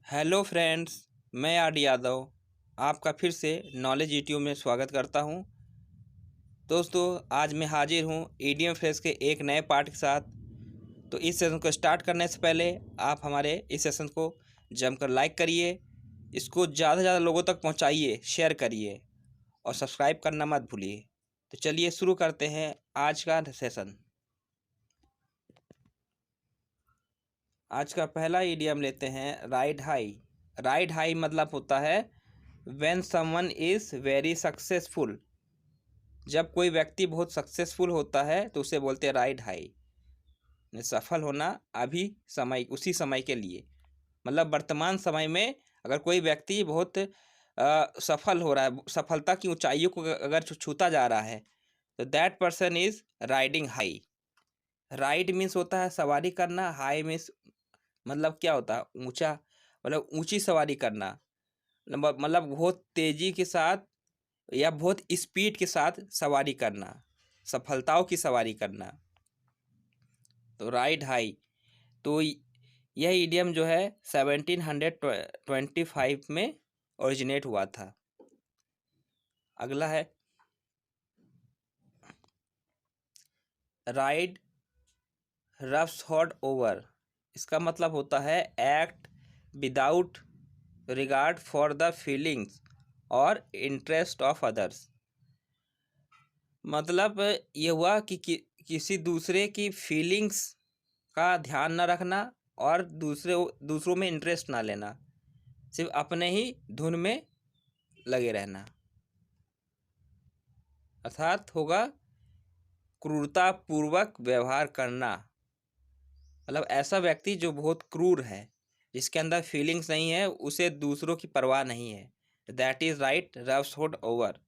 Hello friends, मैं R D Yadav आपका फिर से नॉलेज यूट्यूब में स्वागत करता हूं। दोस्तों, आज मैं हाजिर हूं ईडीएम फ्रेश के एक नए पार्ट के साथ। तो इस सेशन को स्टार्ट करने से पहले आप हमारे इस सेशन को जमकर लाइक करिए, इसको ज़्यादा से ज़्यादा लोगों तक पहुंचाइए, शेयर करिए और सब्सक्राइब करना मत भूलिए। तो चलिए शुरू करते हैं आज का सेशन। आज का पहला ईडीएम लेते हैं राइड हाई। राइड हाई मतलब होता है when someone is very successful. जब कोई व्यक्ति बहुत सक्सेसफुल होता है तो उसे बोलते हैं राइड हाई। सफल होना अभी समय, उसी समय के लिए, मतलब वर्तमान समय में अगर कोई व्यक्ति बहुत सफल हो रहा है, सफलता की ऊंचाइयों को अगर छूता जा रहा है, तो that person is riding high. Ride means होता है सवारी करना, हाई मीन्स मतलब क्या होता है ऊंचा, मतलब ऊंची सवारी करना, मतलब बहुत तेजी के साथ या बहुत स्पीड के साथ सवारी करना, सफलताओं की सवारी करना। तो राइड हाई, तो यह इडियम जो है 1725 में ओरिजिनेट हुआ था। अगला है राइड रफ्सहॉड ओवर। इसका मतलब होता है act without regard for the feelings और इंटरेस्ट ऑफ अदर्स। मतलब ये हुआ कि किसी दूसरे की फीलिंग्स का ध्यान न रखना और दूसरों में इंटरेस्ट ना लेना, सिर्फ अपने ही धुन में लगे रहना। अर्थात होगा क्रूरतापूर्वक व्यवहार करना, मतलब ऐसा व्यक्ति जो बहुत क्रूर है, जिसके अंदर फीलिंग्स नहीं है, उसे दूसरों की परवाह नहीं है, दैट इज राइट रफ्सहॉड ओवर।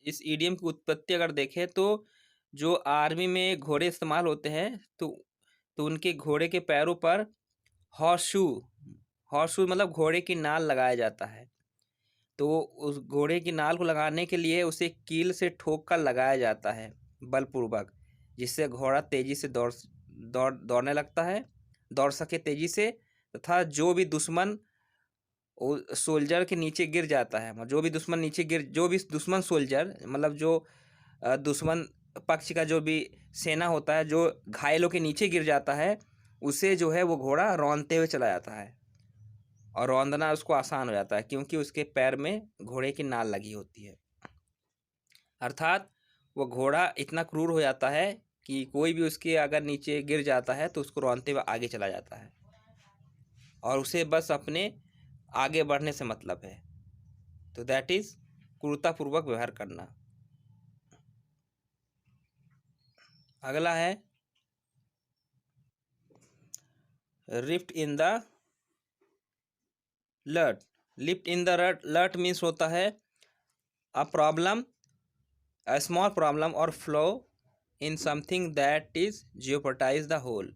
इस ईडियम की उत्पत्ति अगर देखें तो जो आर्मी में घोड़े इस्तेमाल होते हैं, तो उनके घोड़े के पैरों पर हॉर्स शू, हॉर्स शू मतलब घोड़े की नाल लगाया जाता है। तो उस घोड़े की नाल को लगाने के लिए उसे कील से ठोक कर लगाया जाता है बलपूर्वक, जिससे घोड़ा तेजी से दौड़ने लगता है, दौड़ सके तेजी से, तथा जो भी दुश्मन सोल्जर के नीचे गिर जाता है, जो भी दुश्मन सोल्जर, मतलब जो दुश्मन पक्ष का जो भी सेना होता है, जो घायलों के नीचे गिर जाता है, उसे जो है वो घोड़ा रौंदते हुए चला जाता है, और रौंदना उसको आसान हो जाता है क्योंकि उसके पैर में घोड़े की नाल लगी होती है। अर्थात वो घोड़ा इतना क्रूर हो जाता है कि कोई भी उसके अगर नीचे गिर जाता है तो उसको रौंदते हुए आगे चला जाता है, और उसे बस अपने आगे बढ़ने से मतलब है। तो दैट इज क्रूरतापूर्वक व्यवहार करना। अगला है rift in the lute. Rift in the lute means होता है a problem, a small problem और flaw in something that is jeopardise the whole.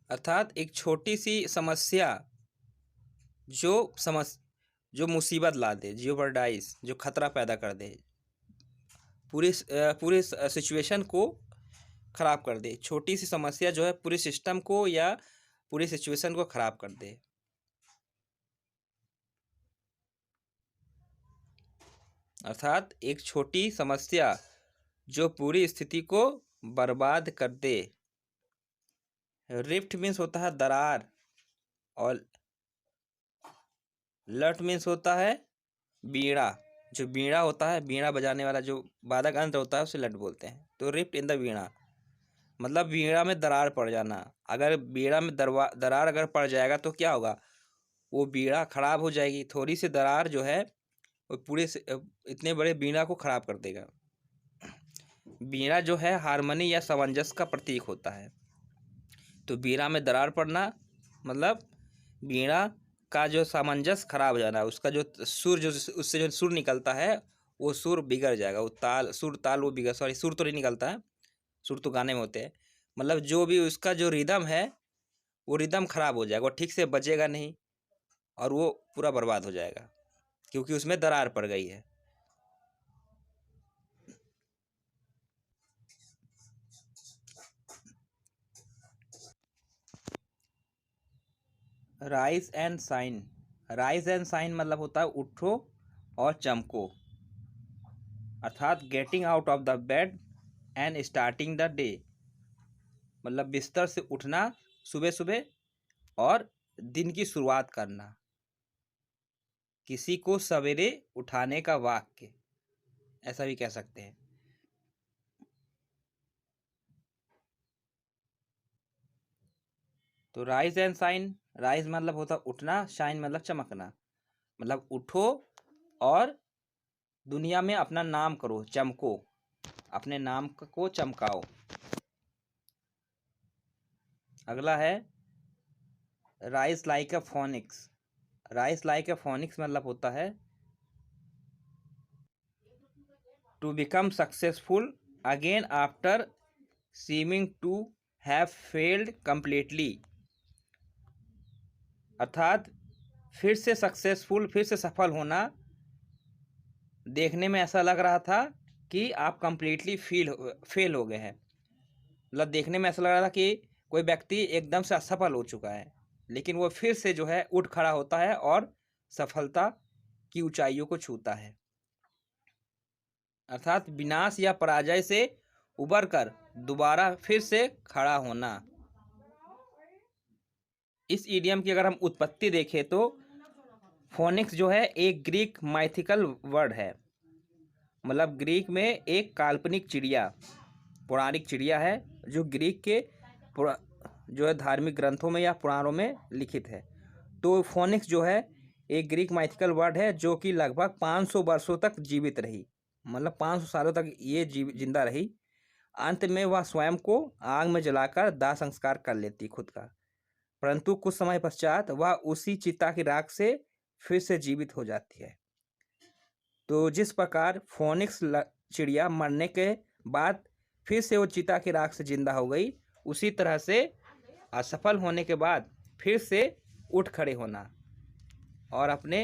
अर्थात एक छोटी सी समस्या जो जो मुसीबत ला दे, जियोपर्टाइज जो खतरा पैदा कर दे, पूरे सिचुएशन को खराब कर दे। छोटी सी समस्या जो है पूरे सिस्टम को या पूरी सिचुएशन को खराब कर दे। अर्थात एक छोटी समस्या जो पूरी स्थिति को बर्बाद कर दे। रिफ्ट मीन्स होता है दरार, और लट मीन्स होता है बीड़ा। जो बीड़ा होता है, बीड़ा बजाने वाला जो वादक यंत्र होता है, उसे लट बोलते हैं। तो रिफ्ट इन द बीड़ा मतलब बीड़ा में दरार पड़ जाना। अगर बीड़ा में दरार अगर पड़ जाएगा तो क्या होगा, वो बीड़ा खराब हो जाएगी। थोड़ी सी दरार जो है वो इतने बड़े बीड़ा को खराब कर देगा। बीड़ा जो है हारमोनी या सामंजस्य का प्रतीक होता है। तो बीड़ा में दरार पड़ना मतलब बीड़ा का जो सामंजस्य खराब हो जाना, उसका जो सुर, जो उससे जो सुर निकलता है वो सुर बिगड़ जाएगा, वो ताल वो बिगड़, सॉरी सुर तो नहीं निकलता है, सुर तो गाने में होते हैं। मतलब जो भी उसका जो रिदम है वो रिदम खराब हो जाएगा, वो ठीक से बजेगा नहीं, और वो पूरा बर्बाद हो जाएगा क्योंकि उसमें दरार पड़ गई है। Rise and shine. Rise and shine मतलब होता है उठो और चमको, अर्थात getting out of the bed and starting the day, मतलब बिस्तर से उठना सुबह सुबह और दिन की शुरुआत करना, किसी को सवेरे उठाने का वाक्य, ऐसा भी कह सकते हैं। तो राइज एंड साइन, राइज मतलब होता उठना, शाइन मतलब चमकना, मतलब उठो और दुनिया में अपना नाम करो, चमको, अपने नाम को चमकाओ। अगला है rise like a phoenix. Rise like a phoenix मतलब होता है to become successful again after seeming to have failed completely, अर्थात फिर से सक्सेसफुल, फिर से सफल होना। देखने में ऐसा लग रहा था कि आप कंप्लीटली फेल हो गए हैं, मतलब देखने में ऐसा लग रहा था कि कोई व्यक्ति एकदम से असफल हो चुका है, लेकिन वो फिर से जो है उठ खड़ा होता है और सफलता की ऊंचाइयों को छूता है, अर्थात विनाश या पराजय से उबर कर दोबारा फिर से खड़ा होना। इस इडियम की अगर हम उत्पत्ति देखें तो फोनिक्स जो है एक ग्रीक माइथिकल वर्ड है, मतलब ग्रीक में एक काल्पनिक चिड़िया, पौराणिक चिड़िया है, जो ग्रीक के जो है धार्मिक ग्रंथों में या पुराणों में लिखित है। तो फोनिक्स जो है एक ग्रीक माइथिकल वर्ड है जो कि लगभग 500 वर्षों तक जीवित रही, मतलब 500 सालों तक ये जिंदा रही। अंत में वह स्वयं को आग में जलाकर दाह संस्कार कर लेती खुद का, परंतु कुछ समय पश्चात वह उसी चिता की राख से फिर से जीवित हो जाती है। तो जिस प्रकार फोनिक्स चिड़िया मरने के बाद फिर से वो चिता की राख से जिंदा हो गई, उसी तरह से असफल होने के बाद फिर से उठ खड़े होना और अपने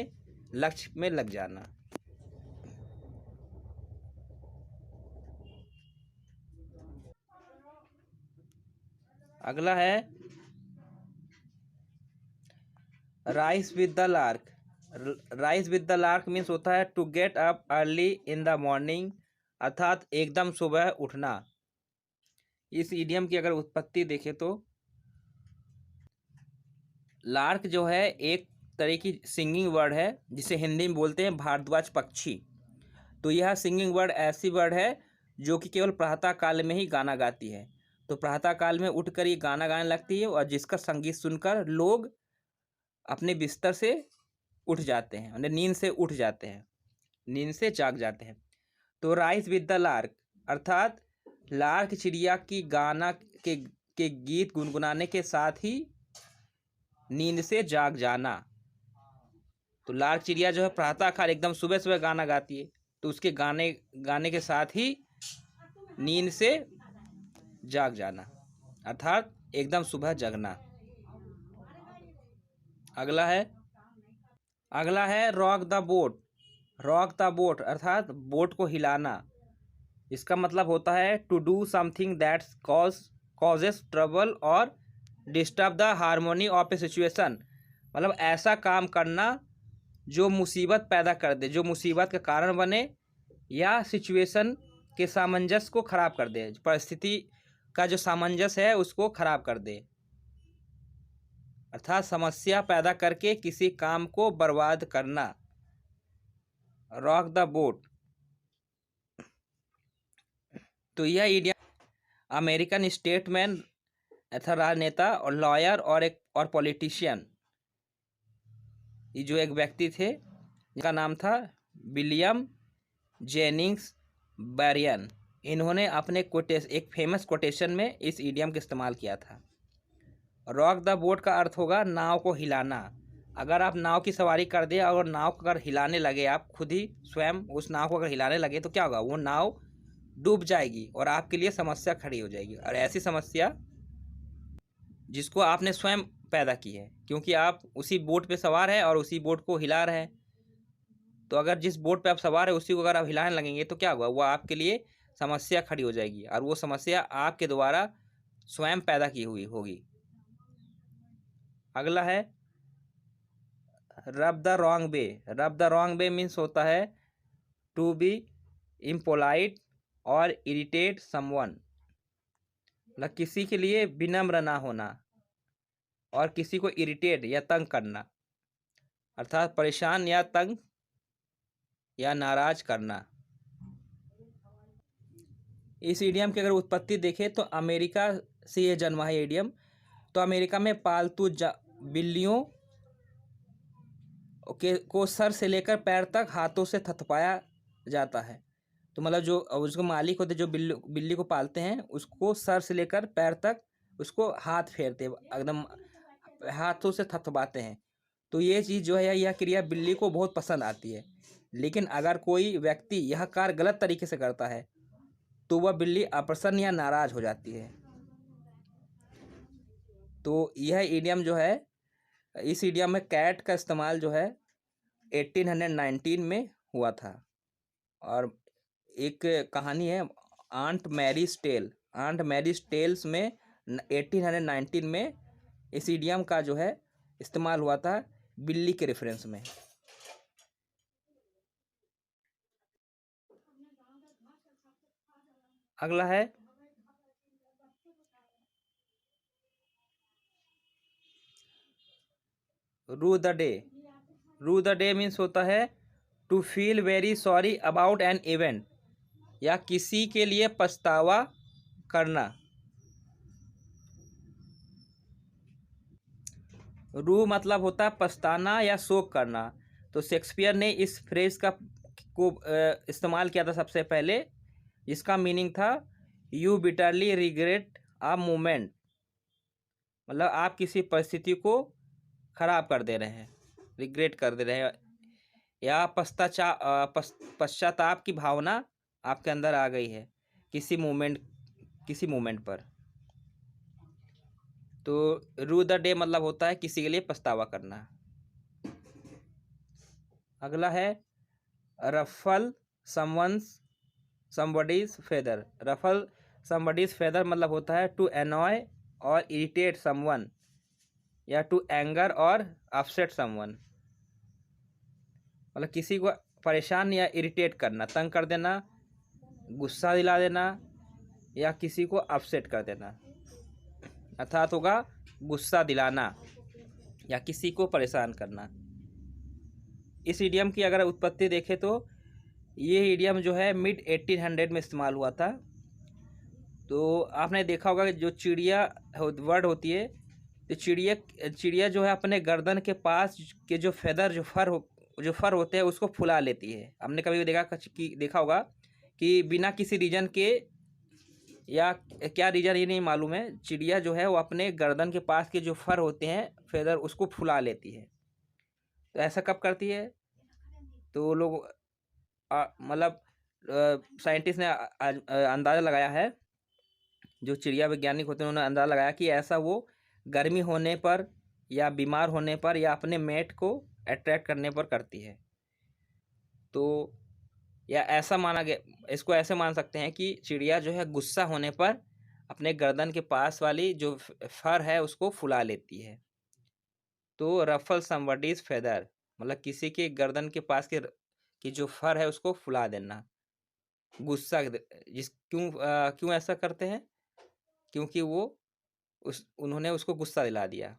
लक्ष्य में लग जाना। अगला है rise with the lark. Rise with the lark means होता है to get up early in the morning, अर्थात एकदम सुबह उठना। इस इडियम की अगर उत्पत्ति देखें तो लार्क जो है एक तरह की सिंगिंग वर्ड है, जिसे हिंदी में बोलते हैं भारद्वाज पक्षी। तो यह सिंगिंग वर्ड ऐसी वर्ड है जो कि केवल प्रातः काल में ही गाना गाती है। तो प्रातः काल में उठकर ये गाना गाने लगती है और जिसका संगीत सुनकर लोग अपने बिस्तर से उठ जाते हैं, मतलब नींद से उठ जाते हैं, नींद से जाग जाते हैं। तो राइज विद द लार्क अर्थात लार्क चिड़िया की गाना के गीत गुनगुनाने के साथ ही नींद से जाग जाना। तो लार्क चिड़िया जो है प्रातः काल एकदम सुबह सुबह गाना गाती है, तो उसके गाने के साथ ही नींद से जाग जाना, अर्थात एकदम सुबह जगना। अगला है rock the boat. Rock the boat अर्थात बोट को हिलाना। इसका मतलब होता है to do something that causes trouble और disturb the harmony of a situation, मतलब ऐसा काम करना जो मुसीबत पैदा कर दे, जो मुसीबत का कारण बने या सिचुएशन के सामंजस्य को खराब कर दे, परिस्थिति का जो सामंजस्य है उसको खराब कर दे, अर्थात समस्या पैदा करके किसी काम को बर्बाद करना। Rock the boat. तो यह इडियम अमेरिकन स्टेटमैन अथा राजनेता और लॉयर और पॉलिटिशियन, ये जो एक व्यक्ति थे जिनका नाम था विलियम जेनिंग्स बैरियन, इन्होंने अपने एक फेमस कोटेशन में इस इडियम का इस्तेमाल किया था। रॉक द बोट का अर्थ होगा नाव को हिलाना। अगर आप नाव की सवारी कर दे और नाव को अगर हिलाने लगे, आप खुद ही स्वयं उस नाव को अगर हिलाने लगे तो क्या होगा, वो नाव डूब जाएगी और आपके लिए समस्या खड़ी हो जाएगी, और ऐसी समस्या जिसको आपने स्वयं पैदा की है, क्योंकि आप उसी बोट पे सवार है और उसी बोट को हिला रहे हैं। तो अगर जिस बोट पे आप सवार है उसी को अगर आप हिलाने लगेंगे तो क्या होगा, वो आपके लिए समस्या खड़ी हो जाएगी और वो समस्या आपके द्वारा स्वयं पैदा की हुई होगी। अगला है रब द रॉन्ग वे। रब द रॉन्ग वे मीन्स होता है टू बी इम्पोलाइट और इरिटेट समवन, मतलब किसी के लिए विनम्र ना होना और किसी को इरिटेट या तंग करना, अर्थात परेशान या तंग या नाराज करना। इस इडियम की अगर उत्पत्ति देखें तो अमेरिका से ये जन्मा है इडियम। तो अमेरिका में पालतू बिल्लियों को सर से लेकर पैर तक हाथों से थपथपाया जाता है। तो मतलब जो उसको मालिक होते जो बिल्ली को पालते हैं उसको सर से लेकर पैर तक उसको हाथ फेरते एकदम हाथों से थपथपाते हैं। तो ये चीज़ जो है यह क्रिया बिल्ली को बहुत पसंद आती है। लेकिन अगर कोई व्यक्ति यह कार्य गलत तरीके से करता है तो वह बिल्ली अप्रसन्न या नाराज हो जाती है। तो यह इडियम जो है, इस इडियम में कैट का इस्तेमाल जो है 1819 में हुआ था। और एक कहानी है aunt Mary's tale. Aunt Mary's tales में 1819 में इस इडियम का जो है इस्तेमाल हुआ था बिल्ली के रेफरेंस में। अगला है rue the day. Rue the day means होता है to feel very sorry about an event, या किसी के लिए पछतावा करना। रू मतलब होता है पछताना या शोक करना। तो शेक्सपियर ने इस फ्रेज को इस्तेमाल किया था सबसे पहले, जिसका मीनिंग था you bitterly regret a moment, मतलब आप किसी परिस्थिति को खराब कर दे रहे हैं, रिग्रेट कर दे रहे हैं, या पश्चाताप की भावना आपके अंदर आ गई है किसी मोमेंट पर। तो रू द डे मतलब होता है किसी के लिए पछतावा करना। अगला है ruffle somebody's feather. Ruffle somebody's feather मतलब होता है टू एनॉय और इरिटेट समवन, या टू एंगर और अपसेट समवन, मतलब किसी को परेशान या इरिटेट करना, तंग कर देना, गुस्सा दिला देना, या किसी को अपसेट कर देना, अर्थात होगा गुस्सा दिलाना या किसी को परेशान करना। इस इडियम की अगर उत्पत्ति देखें तो ये इडियम जो है मिड 1800 में इस्तेमाल हुआ था। तो आपने देखा होगा कि जो चिड़िया वर्ड होती है, तो चिड़िया जो है अपने गर्दन के पास के जो फेदर जो फर होते हैं उसको फुला लेती है। हमने कभी भी देखा होगा कि बिना किसी रीजन के, या क्या रीजन ये नहीं मालूम है, चिड़िया जो है वो अपने गर्दन के पास के जो फर होते हैं फेदर उसको फुला लेती है। तो ऐसा कब करती है? तो लोग मतलब साइंटिस्ट ने अंदाज़ा लगाया है, जो चिड़िया वैज्ञानिक होते हैं उन्होंने अंदाज़ा लगाया कि ऐसा वो गर्मी होने पर या बीमार होने पर या अपने मेट को अट्रैक्ट करने पर करती है। तो या ऐसा माना गया, इसको ऐसे मान सकते हैं कि चिड़िया जो है गुस्सा होने पर अपने गर्दन के पास वाली जो फर है उसको फुला लेती है। तो रफल समबडीज फेदर मतलब किसी के गर्दन के पास की जो फर है उसको फुला देना, गुस्सा क्यों ऐसा करते हैं? क्योंकि वो उन्होंने उसको गुस्सा दिला दिया।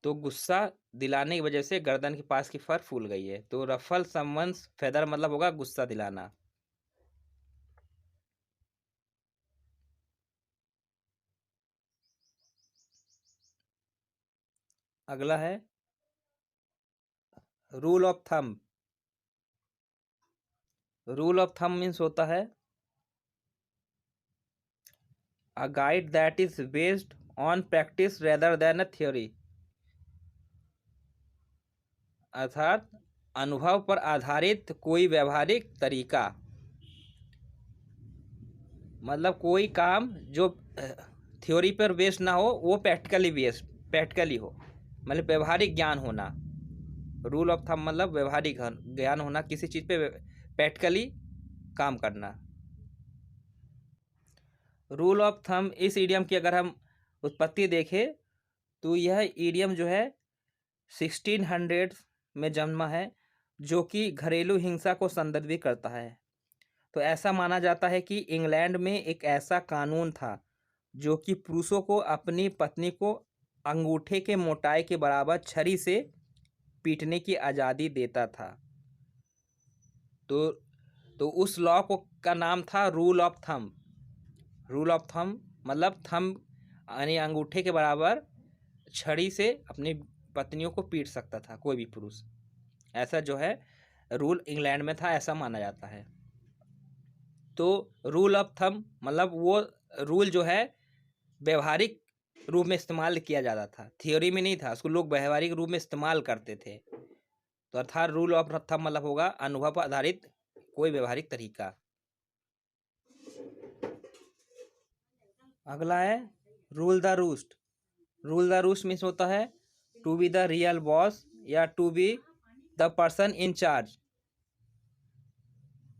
तो गुस्सा दिलाने की वजह से गर्दन के पास की फर फूल गई है। तो रफल समवंस फेदर मतलब होगा गुस्सा दिलाना। अगला है rule of thumb. Rule of thumb means होता है a guide that is based on practice rather than a theory, अर्थात अनुभव पर आधारित कोई व्यवहारिक तरीका, मतलब कोई काम जो थ्योरी पर बेस्ड ना हो वो प्रैक्टिकली हो, मतलब व्यवहारिक ज्ञान होना। रूल ऑफ थंब मतलब व्यवहारिक ज्ञान होना, किसी चीज़ पे प्रैक्टिकली काम करना। रूल ऑफ थंब इस इडियम की अगर हम उत्पत्ति देखें तो यह इडियम जो है 1600 में जन्मा है, जो कि घरेलू हिंसा को संदर्भित करता है। तो ऐसा माना जाता है कि इंग्लैंड में एक ऐसा कानून था जो कि पुरुषों को अपनी पत्नी को अंगूठे के मोटाई के बराबर छरी से पीटने की आज़ादी देता था। तो उस लॉ को का नाम था rule of thumb. Rule of thumb मतलब थंब यानी अंगूठे के बराबर छड़ी से अपनी पत्नियों को पीट सकता था कोई भी पुरुष। ऐसा जो है रूल इंग्लैंड में था, ऐसा माना जाता है। तो रूल ऑफ थंब मतलब वो रूल जो है व्यवहारिक रूप में इस्तेमाल किया जाता था, थियोरी में नहीं था, उसको लोग व्यवहारिक रूप में इस्तेमाल करते थे। तो अर्थात रूल ऑफ थंब मतलब होगा अनुभव आधारित कोई व्यवहारिक तरीका। अगला है rule the roost. Rule the roost means होता है to be the real boss या to be the person in charge.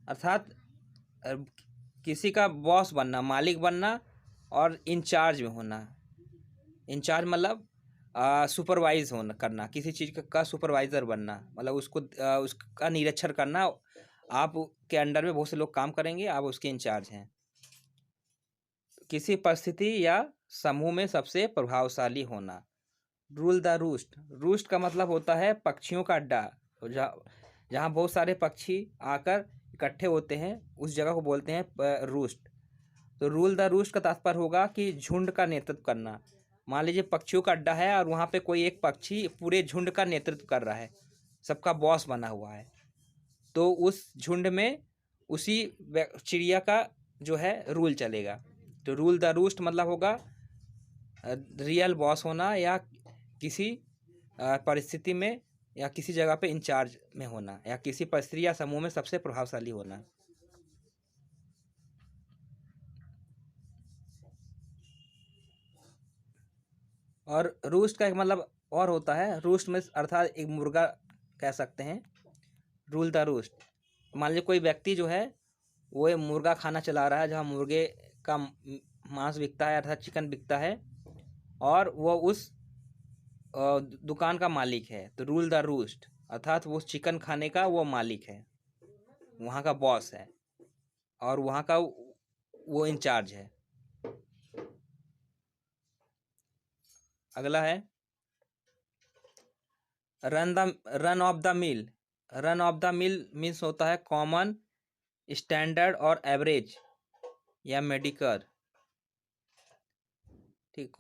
अर्थात किसी का बॉस बनना, मालिक बनना और इंचार्ज में होना। इंचार्ज मतलब सुपरवाइज होना करना, किसी चीज़ का सुपरवाइज़र बनना, मतलब उसको उसका निरीक्षण करना। आप के अंडर में बहुत से लोग काम करेंगे, आप उसके इंचार्ज हैं। किसी परिस्थिति या समूह में सबसे प्रभावशाली होना। Rule the roost. रूस्ट का मतलब होता है पक्षियों का अड्डा। जहाँ बहुत सारे पक्षी आकर इकट्ठे होते हैं उस जगह को बोलते हैं रूस्ट। तो रूल द रूस्ट का तात्पर्य होगा कि झुंड का नेतृत्व करना। मान लीजिए पक्षियों का अड्डा है और वहाँ पे कोई एक पक्षी पूरे झुंड का नेतृत्व कर रहा है, सबका बॉस बना हुआ है, तो उस झुंड में उसी चिड़िया का जो है रूल चलेगा। तो रूल द रूस्ट मतलब होगा रियल बॉस होना या किसी परिस्थिति में या किसी जगह पे इंचार्ज में होना या किसी परिस्थिति या समूह में सबसे प्रभावशाली होना। और रूस्ट का एक मतलब और होता है, रूस्ट में अर्थात एक मुर्गा कह सकते हैं। रूल द रूस्ट, मान लीजिए कोई व्यक्ति जो है वो मुर्गा खाना चला रहा है जहाँ मुर्गे का मांस बिकता है अर्थात चिकन बिकता है, और वो उस दुकान का मालिक है। तो रूल द रूस्ट अर्थात वो चिकन खाने का वो मालिक है, वहाँ का बॉस है और वहाँ का वो इंचार्ज है। अगला है run of the mill. Run of the mill means होता है कॉमन, स्टैंडर्ड और एवरेज या मेडिकर। ठीक,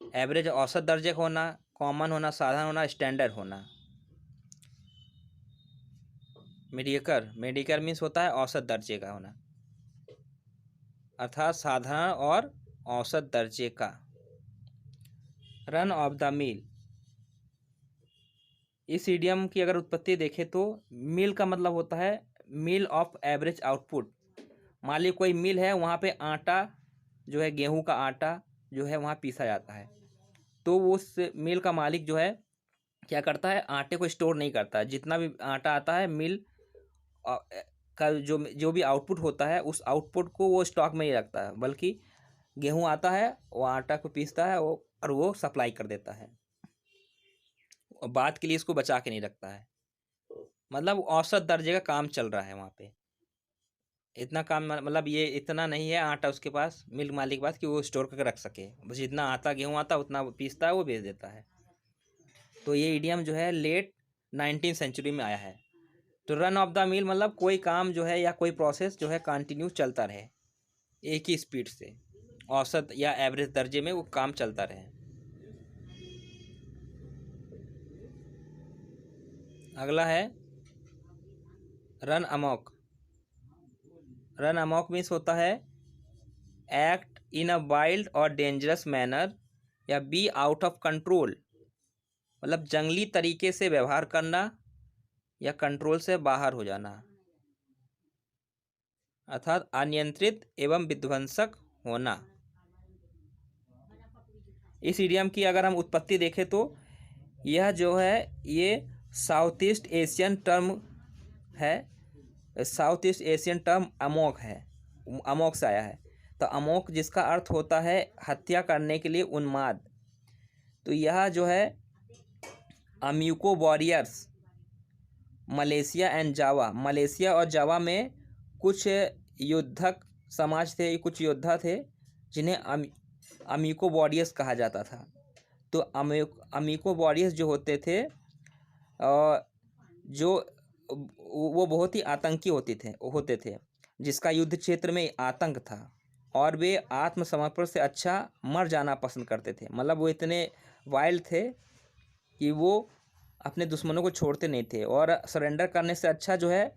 एवरेज औसत दर्जे का होना, कॉमन होना, साधारण होना, स्टैंडर्ड होना। मेडिकर मीन्स होता है औसत दर्जे का होना, अर्थात साधारण और औसत दर्जे का। रन ऑफ द मिल, इस इडियम की अगर उत्पत्ति देखें तो मिल का मतलब होता है मिल ऑफ एवरेज आउटपुट। मान ली कोई मिल है, वहाँ पे आटा जो है, गेहूं का आटा जो है वहाँ पीसा जाता है, तो उस मिल का मालिक जो है क्या करता है, आटे को स्टोर नहीं करता है। जितना भी आटा आता है मिल का जो भी आउटपुट होता है उस आउटपुट को वो स्टॉक में ही रखता है, बल्कि गेहूं आता है वो आटा को पीसता है और वो सप्लाई कर देता है, और बाद के लिए इसको बचा के नहीं रखता है। मतलब औसत दर्जे का काम चल रहा है वहाँ पे। इतना काम मतलब ये इतना नहीं है आटा उसके पास, मिल्क मालिक के पास, कि वो स्टोर करके रख सके। बस जितना आता गेहूँ आता उतना वो पीसता है, वो बेच देता है। तो ये इडियम जो है लेट 19वीं सेंचुरी में आया है। तो रन ऑफ द मिल मतलब कोई काम जो है या कोई प्रोसेस जो है कंटिन्यू चलता रहे एक ही स्पीड से, औसत या एवरेज दर्जे में वो काम चलता रहे। अगला है रन अमॉक। रन अमॉक मीन्स होता है एक्ट इन अ वाइल्ड और डेंजरस मैनर या बी आउट ऑफ कंट्रोल, मतलब जंगली तरीके से व्यवहार करना या कंट्रोल से बाहर हो जाना, अर्थात अनियंत्रित एवं विध्वंसक होना। इस इडियम की अगर हम उत्पत्ति देखें तो यह जो है ये साउथ ईस्ट एशियन टर्म है। South east Asian term Amok है, अमोक से आया है। तो अमोक जिसका अर्थ होता है हत्या करने के लिए उन्माद। तो यह जो है अम्यूको warriors, Malaysia and Java. Malaysia और जावा में कुछ युद्धक समाज थे, कुछ योद्धा थे जिन्हें अम्यूको वॉरियर्स कहा जाता था। तो अम्यूको वॉरियर्स जो होते थे जो वो बहुत ही आतंकी होते थे जिसका युद्ध क्षेत्र में आतंक था, और वे आत्मसमर्पण से अच्छा मर जाना पसंद करते थे। मतलब वो इतने वाइल्ड थे कि वो अपने दुश्मनों को छोड़ते नहीं थे, और सरेंडर करने से अच्छा जो है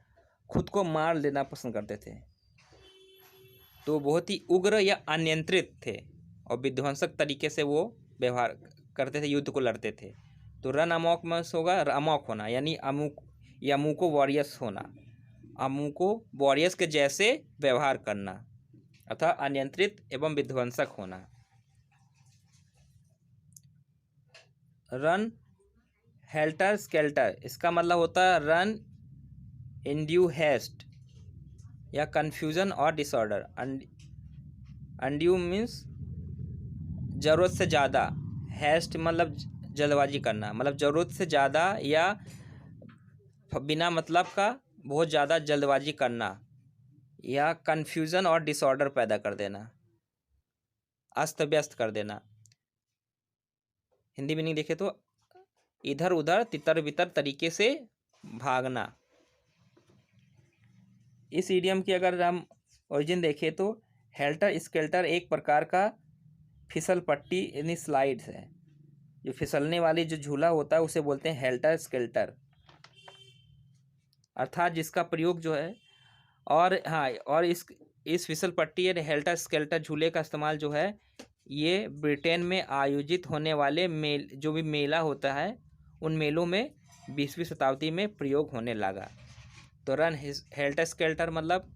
खुद को मार लेना पसंद करते थे। तो बहुत ही उग्र या अनियंत्रित थे और विध्वंसक तरीके से वो व्यवहार करते थे, युद्ध को लड़ते थे। तो रन अमॉक में होगा अमॉक होना, यानी अमूको वॉरियर्स होना, अमूको वॉरियर्स के जैसे व्यवहार करना, अर्थात अनियंत्रित एवं विध्वंसक होना। रन हेल्टर स्केल्टर, इसका मतलब होता है रन इंड्यू हेस्ट या कंफ्यूजन और डिसऑर्डर। अनड्यू मीन्स ज़रूरत से ज़्यादा, हेस्ट मतलब जल्दबाजी करना, मतलब ज़रूरत से ज़्यादा या बिना मतलब का बहुत ज़्यादा जल्दबाजी करना, या कन्फ्यूज़न और डिसऑर्डर पैदा कर देना, अस्त व्यस्त कर देना। हिंदी मीनिंग देखे तो इधर उधर तितर बितर तरीके से भागना। इस इडियम की अगर हम ओरिजिन देखें तो हेल्टर स्केल्टर एक प्रकार का फिसल पट्टी यानी स्लाइड्स है। जो फिसलने वाली जो झूला होता है उसे बोलते हैं हेल्टर स्केल्टर, अर्थात जिसका प्रयोग जो है, और हाँ, और इस फिसल पट्टी या हेल्टर स्केल्टर झूले का इस्तेमाल जो है ये ब्रिटेन में आयोजित होने वाले जो भी मेला होता है उन मेलों में 20वीं शताब्दी में प्रयोग होने लगा। तो रन हेल्टर स्केल्टर मतलब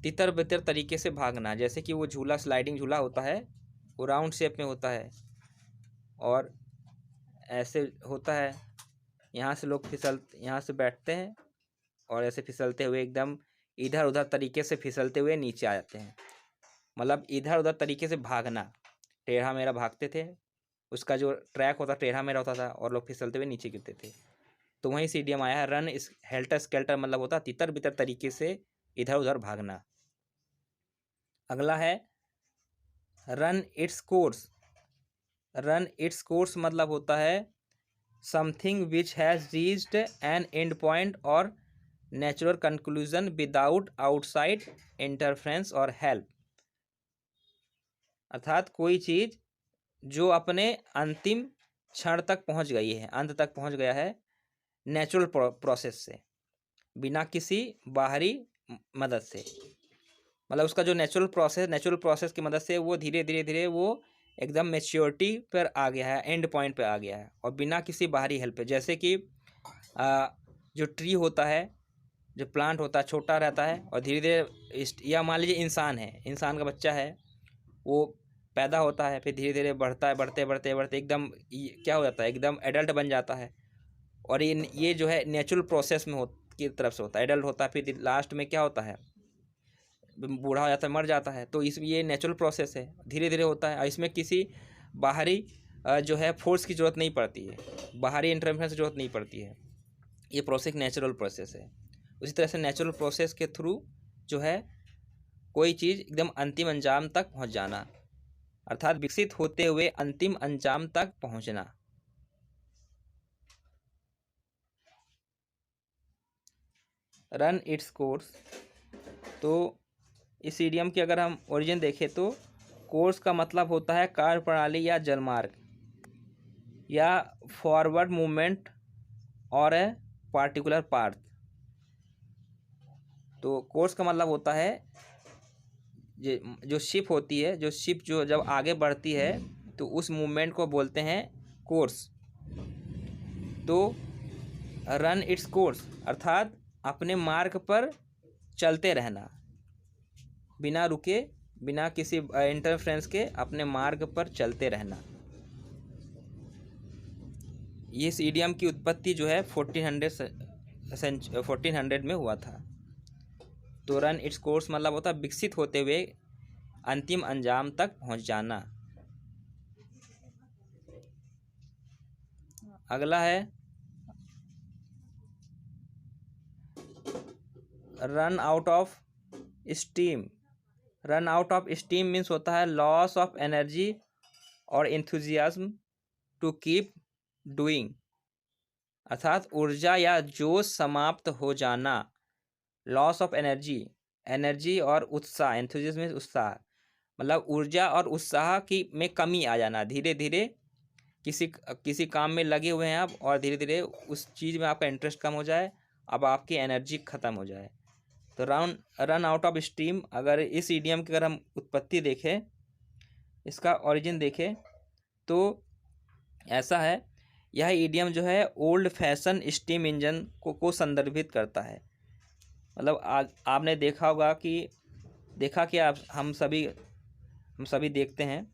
तितर बितर तरीके से भागना, जैसे कि वो झूला स्लाइडिंग झूला होता है, वो राउंड शेप में होता है और ऐसे होता है, यहाँ से लोग यहाँ से बैठते हैं और ऐसे फिसलते हुए एकदम इधर उधर तरीके से फिसलते हुए नीचे आ जाते हैं। मतलब इधर उधर तरीके से भागना, टेढ़ा मेढ़ा भागते थे, उसका जो ट्रैक होता टेढ़ा मेढ़ा होता था और लोग फिसलते हुए नीचे गिरते थे। तो वहीं से इडियम आया है रन हेल्टर स्केल्टर, मतलब होता तितर बितर तरीके से इधर उधर भागना। अगला है run its course. Run its course मतलब होता है something which has reached an end point और natural conclusion without outside interference और हेल्प। अर्थात कोई चीज़ जो अपने अंतिम क्षण तक पहुंच गई है, अंत तक पहुंच गया है नेचुरल प्रोसेस से, बिना किसी बाहरी मदद से। मतलब उसका जो नेचुरल प्रोसेस की मदद से वो धीरे धीरे वो एकदम मैच्योरिटी पर आ गया है, एंड पॉइंट पर आ गया है, और बिना किसी बाहरी हेल्प पे। जैसे कि जो ट्री होता है, जो प्लांट होता है छोटा रहता है और धीरे धीरे, या मान लीजिए इंसान है, इंसान का बच्चा है, वो पैदा होता है, फिर धीरे धीरे बढ़ता है, बढ़ते बढ़ते बढ़ते एकदम क्या हो जाता है, एकदम एडल्ट बन जाता है। और ये जो है नेचुरल प्रोसेस में की तरफ से होता है, एडल्ट होता है, फिर लास्ट में क्या होता है, बूढ़ा हो जाता है, मर जाता है। तो ये नेचुरल प्रोसेस है, धीरे धीरे होता है, और इसमें किसी बाहरी जो है फोर्स की ज़रूरत नहीं पड़ती है, बाहरी इंटरफेरेंस की ज़रूरत नहीं पड़ती है। ये प्रोसेस नेचुरल प्रोसेस है। उसी तरह से नेचुरल प्रोसेस के थ्रू जो है कोई चीज़ एकदम अंतिम अंजाम तक पहुंच जाना, अर्थात विकसित होते हुए अंतिम अंजाम तक पहुंचना। रन इट्स कोर्स, तो इस इडियम की अगर हम ओरिजिन देखें तो कोर्स का मतलब होता है कार्यप्रणाली या जलमार्ग, या फॉरवर्ड मूवमेंट और ए पार्टिकुलर पाथ। तो कोर्स का मतलब होता है जो शिप होती है, जो शिप जो जब आगे बढ़ती है तो उस मूवमेंट को बोलते हैं कोर्स। तो रन इट्स कोर्स अर्थात अपने मार्ग पर चलते रहना, बिना रुके, बिना किसी इंटरफ्रेंस के अपने मार्ग पर चलते रहना। इस इडियम की उत्पत्ति जो है 1400 में हुआ था। तो रन इट्स कोर्स मतलब होता है विकसित होते हुए अंतिम अंजाम तक पहुंच जाना। अगला है run out of steam. Run out of steam means होता है लॉस ऑफ एनर्जी और इंथुजियाज्म टू कीप डूइंग, अर्थात ऊर्जा या जोश समाप्त हो जाना। लॉस ऑफ एनर्जी, एनर्जी और उत्साह, एंथुजियाज्म मीन्स उत्साह, मतलब ऊर्जा और उत्साह की में कमी आ जाना। धीरे धीरे किसी काम में लगे हुए हैं आप और धीरे धीरे उस चीज़ में आपका इंटरेस्ट कम हो जाए, अब आपकी एनर्जी ख़त्म हो जाए। तो रन आउट ऑफ स्टीम, अगर इस ईडियम की अगर हम उत्पत्ति देखें, इसका ओरिजिन देखें तो ऐसा है, यह ईडियम जो है ओल्ड फैशन स्टीम इंजन को संदर्भित करता है। मतलब आपने देखा होगा कि आप हम सभी देखते हैं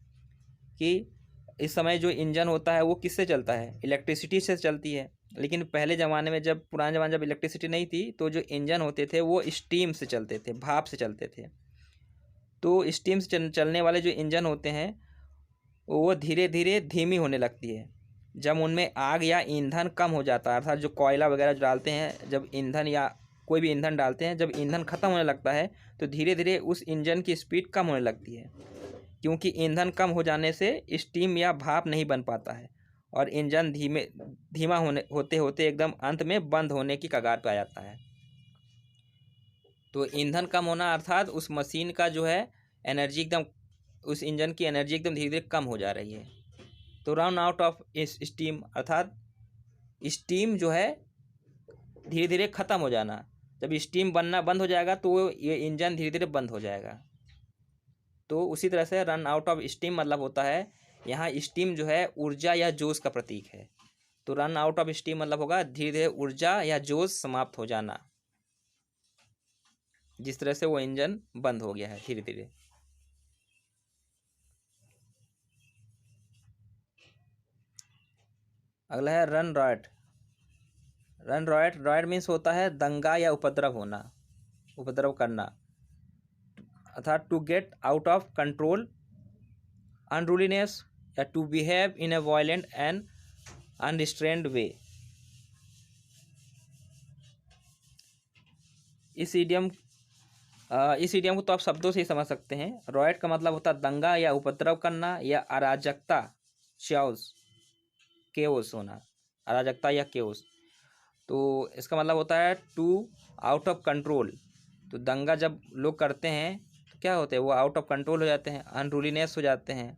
कि इस समय जो इंजन होता है वो किससे चलता है, इलेक्ट्रिसिटी से चलती है। लेकिन पुराने ज़माने में जब इलेक्ट्रिसिटी नहीं थी तो जो इंजन होते थे वो स्टीम से चलते थे, भाप से चलते थे। तो स्टीम से चलने वाले जो इंजन होते हैं वो धीरे धीरे धीमी होने लगती है जब उनमें आग या ईंधन कम हो जाता है। अर्थात जो कोयला वगैरह जो डालते हैं, जब ईंधन या कोई भी ईंधन डालते हैं, जब ईंधन ख़त्म होने लगता है तो धीरे धीरे उस इंजन की स्पीड कम होने लगती है, क्योंकि ईंधन कम हो जाने से स्टीम या भाप नहीं बन पाता है और इंजन धीमा होते होते एकदम अंत में बंद होने की कगार पर आ जाता है। तो ईंधन कम होना अर्थात उस मशीन का जो है एनर्जी एकदम, उस इंजन की एनर्जी एकदम धीरे धीरे कम हो जा रही है। तो रन आउट ऑफ स्टीम अर्थात स्टीम जो है धीरे धीरे ख़त्म हो जाना। जब स्टीम बनना बंद हो जाएगा तो ये इंजन धीरे धीरे बंद हो जाएगा। तो उसी तरह से रन आउट ऑफ स्टीम मतलब होता है, यहाँ स्टीम जो है ऊर्जा या जोश का प्रतीक है। तो रन आउट ऑफ स्टीम मतलब होगा धीरे धीरे ऊर्जा या जोश समाप्त हो जाना, जिस तरह से वो इंजन बंद हो गया है धीरे धीरे। अगला है run riot. Run riot, riot means होता है दंगा या उपद्रव होना, उपद्रव करना, अर्थात to get out of control, unruliness या to behave in a violent and unrestrained way. इस इडियम को तो आप शब्दों से ही समझ सकते हैं। रॉयट का मतलब होता है दंगा या उपद्रव करना या अराजकता, चाओस, केओस होना, अराजकता या केओस। तो इसका मतलब होता है टू आउट ऑफ कंट्रोल। तो दंगा जब लोग करते हैं तो क्या होते हैं, वो आउट ऑफ कंट्रोल हो जाते हैं, अनरूलीनेस हो जाते हैं।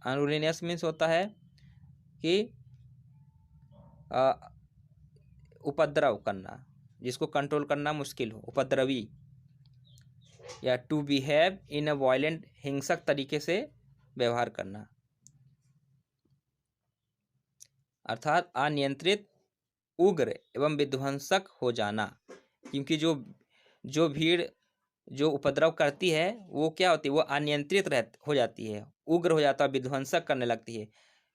अनरूलीनेस मीन्स होता है कि उपद्रव करना, जिसको कंट्रोल करना मुश्किल हो, उपद्रवी। या to behave in a violent, हिंसक तरीके से व्यवहार करना, अर्थात अनियंत्रित, उग्र एवं विध्वंसक हो जाना। क्योंकि जो भीड़ जो उपद्रव करती है वो क्या होती है, वो अनियंत्रित हो जाती है, उग्र हो जाता है, विध्वंसक करने लगती है।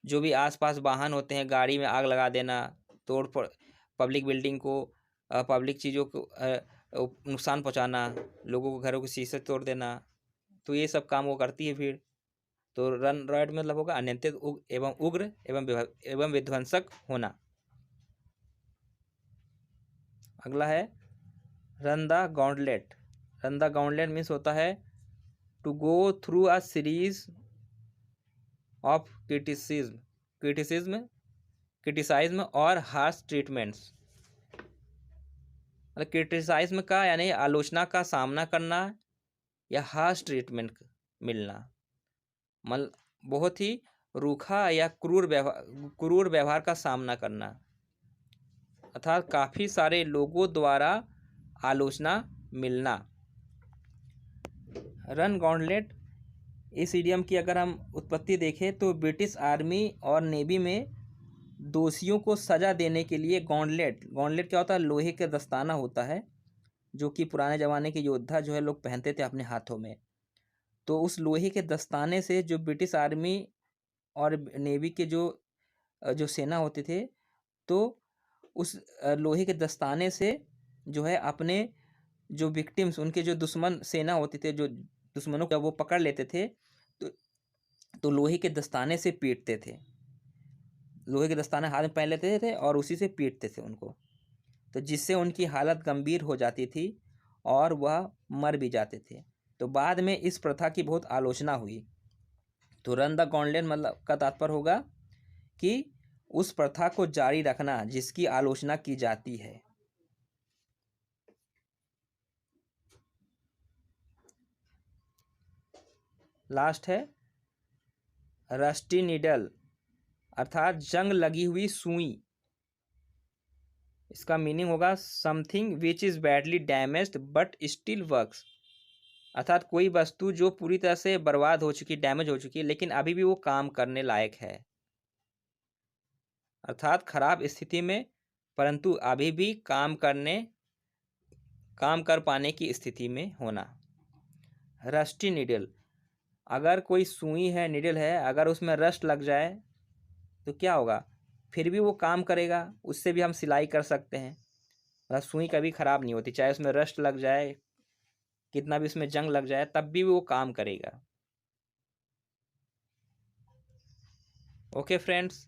जो भी आसपास वाहन होते हैं, गाड़ी में आग लगा देना, तोड़ फोड़, पब्लिक बिल्डिंग को, पब्लिक चीज़ों को नुकसान पहुंचाना, लोगों को घरों के शीशे तोड़ देना, तो ये सब काम वो करती है भीड़। तो रन रॉयट मतलब होगा अनियंत्रित एवं उग्र एवं विध्वंसक होना। अगला है run the gauntlet. Run the gauntlet means होता है to go through a series of criticism और हार्श ट्रीटमेंट्स। मतलब क्रिटिसाइज्म का यानी आलोचना का सामना करना या हार्श ट्रीटमेंट मिलना, मतलब बहुत ही रूखा या क्रूर व्यवहार का सामना करना, अर्थात काफ़ी सारे लोगों द्वारा आलोचना मिलना। रन गॉन्टलेट, इस इडियम की अगर हम उत्पत्ति देखें तो ब्रिटिश आर्मी और नेवी में दोषियों को सज़ा देने के लिए गॉन्टलेट क्या होता है, लोहे का दस्ताना होता है जो कि पुराने ज़माने के योद्धा जो है लोग पहनते थे अपने हाथों में। तो उस लोहे के दस्ताने से जो ब्रिटिश आर्मी और नेवी के जो सेना होते थे, तो उस लोहे के दस्ताने से जो है अपने जो विक्टिम्स, उनके जो दुश्मन सेना होते थे, जो दुश्मनों को वो पकड़ लेते थे तो लोहे के दस्ताने से पीटते थे। लोहे के दस्ताने हाथ में पहन लेते थे और उसी से पीटते थे उनको, तो जिससे उनकी हालत गंभीर हो जाती थी और वह मर भी जाते थे। तो बाद में इस प्रथा की बहुत आलोचना हुई। तो रन द गॉन्टलेट मतलब का तात्पर्य होगा कि उस प्रथा को जारी रखना जिसकी आलोचना की जाती है। लास्ट है रस्टी नीडल अर्थात जंग लगी हुई सुई। इसका मीनिंग होगा something which is badly damaged but still works, अर्थात कोई वस्तु जो पूरी तरह से बर्बाद हो चुकी, डैमेज हो चुकी है, लेकिन अभी भी वो काम करने लायक है, अर्थात खराब स्थिति में परंतु अभी भी काम कर पाने की स्थिति में होना। रस्टी नीडल, अगर कोई सुई है, नीडल है, अगर उसमें रस्ट लग जाए तो क्या होगा, फिर भी वो काम करेगा, उससे भी हम सिलाई कर सकते हैं। मतलब सुई कभी ख़राब नहीं होती, चाहे उसमें रस्ट लग जाए, कितना भी उसमें जंग लग जाए, तब भी वो काम करेगा। ओके फ्रेंड्स,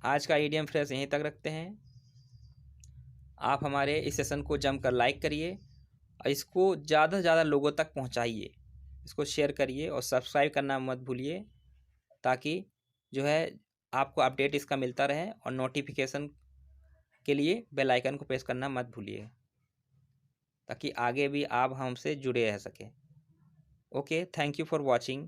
आज का ईडियम फ्रेज यहीं तक रखते हैं। आप हमारे इस सेशन को जमकर लाइक करिए और इसको ज़्यादा से ज़्यादा लोगों तक पहुंचाइए, इसको शेयर करिए और सब्सक्राइब करना मत भूलिए, ताकि जो है आपको अपडेट इसका मिलता रहे, और नोटिफिकेशन के लिए बेल आइकन को प्रेस करना मत भूलिए, ताकि आगे भी आप हमसे जुड़े रह सकें। Okay, thank you for watching.